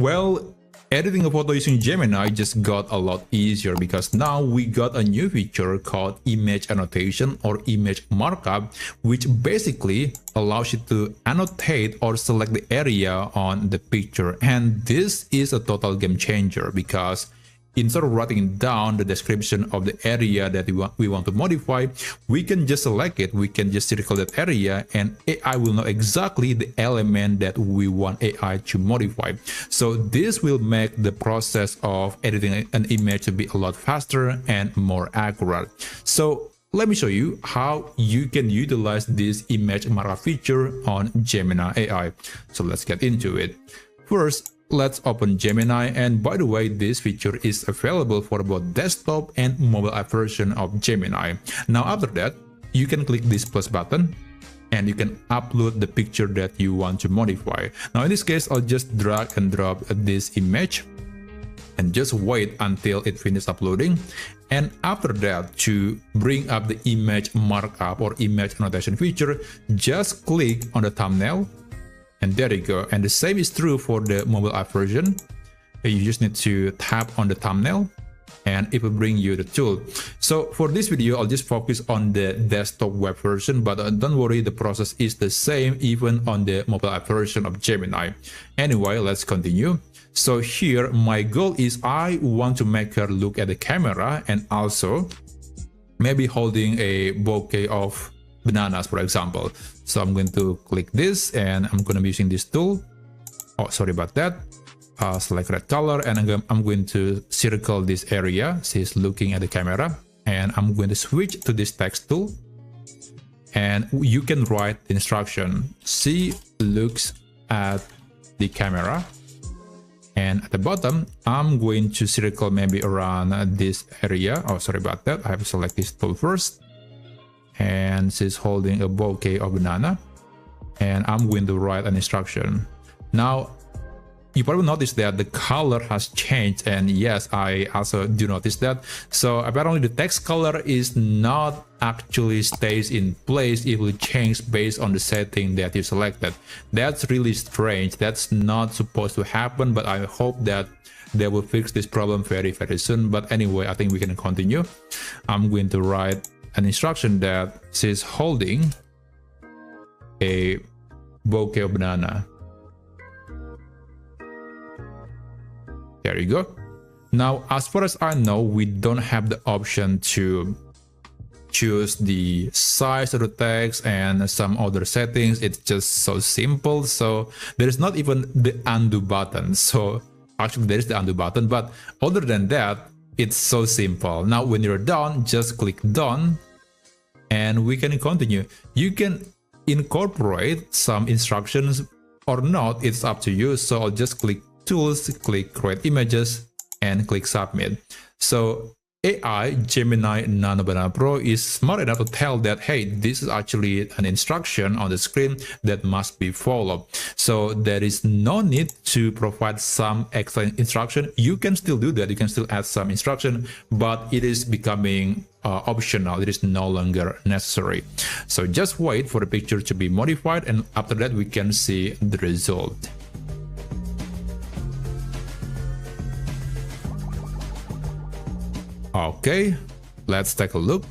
Well, editing a photo using Gemini just got a lot easier because now we got a new feature called image annotation or image markup, which basically allows you to annotate or select the area on the picture. And this is a total game changer because instead of writing down the description of the area that we want to modify, we can just select it, we can just circle that area, and AI will know exactly the element that we want AI to modify. So this will make the process of editing an image to be a lot faster and more accurate. So let me show you how you can utilize this image markup feature on Gemini AI. So let's get into it. First, let's open Gemini, and by the way, this feature is available for both desktop and mobile app version of Gemini. Now after that, you can click this plus button and you can upload the picture that you want to modify. Now in this case, I'll just drag and drop this image and just wait until it finishes uploading. And after that, to bring up the image markup or image annotation feature, just click on the thumbnail. And there you go. And the same is true for the mobile app version. You just need to tap on the thumbnail and it will bring you the tool. So for this video, I'll just focus on the desktop web version, but don't worry, the process is the same even on the mobile app version of Gemini. Anyway, let's continue. So here, my goal is I want to make her look at the camera and also maybe holding a bouquet of bananas, for example. So I'm going to click this and I'm going to be using this tool. Oh, sorry about that. Select red color and I'm going to circle this area. She's looking at the camera, and I'm going to switch to this text tool. And you can write the instruction. She looks at the camera. And at the bottom, I'm going to circle maybe around this area. Oh, sorry about that. I have to select this tool first. And she's holding a bouquet of banana, and I'm going to write an instruction. Now you probably noticed that the color has changed, and yes, I also do notice that. So apparently the text color is not actually stays in place. It will change based on the setting that you selected. That's really strange. That's not supposed to happen, but I hope that they will fix this problem very soon. But anyway, I think we can continue. I'm going to write an instruction that she's holding a bouquet of banana. There you go. Now, as far as I know, we don't have the option to choose the size of the text and some other settings. It's just so simple. So there is not even the undo button. So actually there is the undo button, but other than that, it's so simple. Now, when you're done, just click done and we can continue. You can incorporate some instructions or not, it's up to you. So I'll just click tools, click create images and click submit. So AI Gemini Nano Banana Pro is smart enough to tell that, hey, this is actually an instruction on the screen that must be followed. So there is no need to provide some extra instruction. You can still do that. You can still add some instruction, but it is becoming optional. It is no longer necessary. So just wait for the picture to be modified, and after that we can see the result. Okay, let's take a look.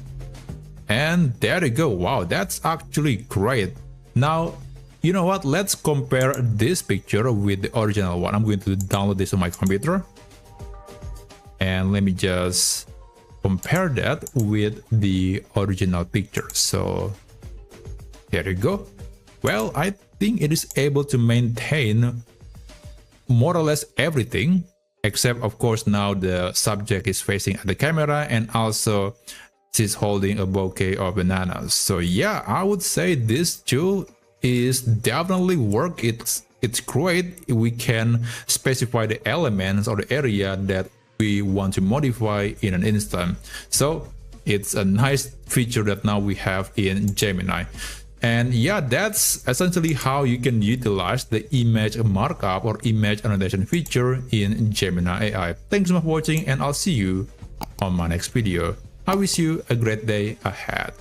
And there you go. Wow, that's actually great. Now, you know what? Let's compare this picture with the original one. I'm going to download this on my computer. And let me just compare that with the original picture. So there you go. Well, I think it is able to maintain more or less everything, except of course now the subject is facing at the camera and also she's holding a bouquet of bananas. So yeah, I would say this tool is definitely work. It's great. We can specify the elements or the area that we want to modify in an instant. So it's a nice feature that now we have in Gemini. And yeah, that's essentially how you can utilize the image markup or image annotation feature in Gemini AI. Thanks so much for watching, and I'll see you on my next video. I wish you a great day ahead.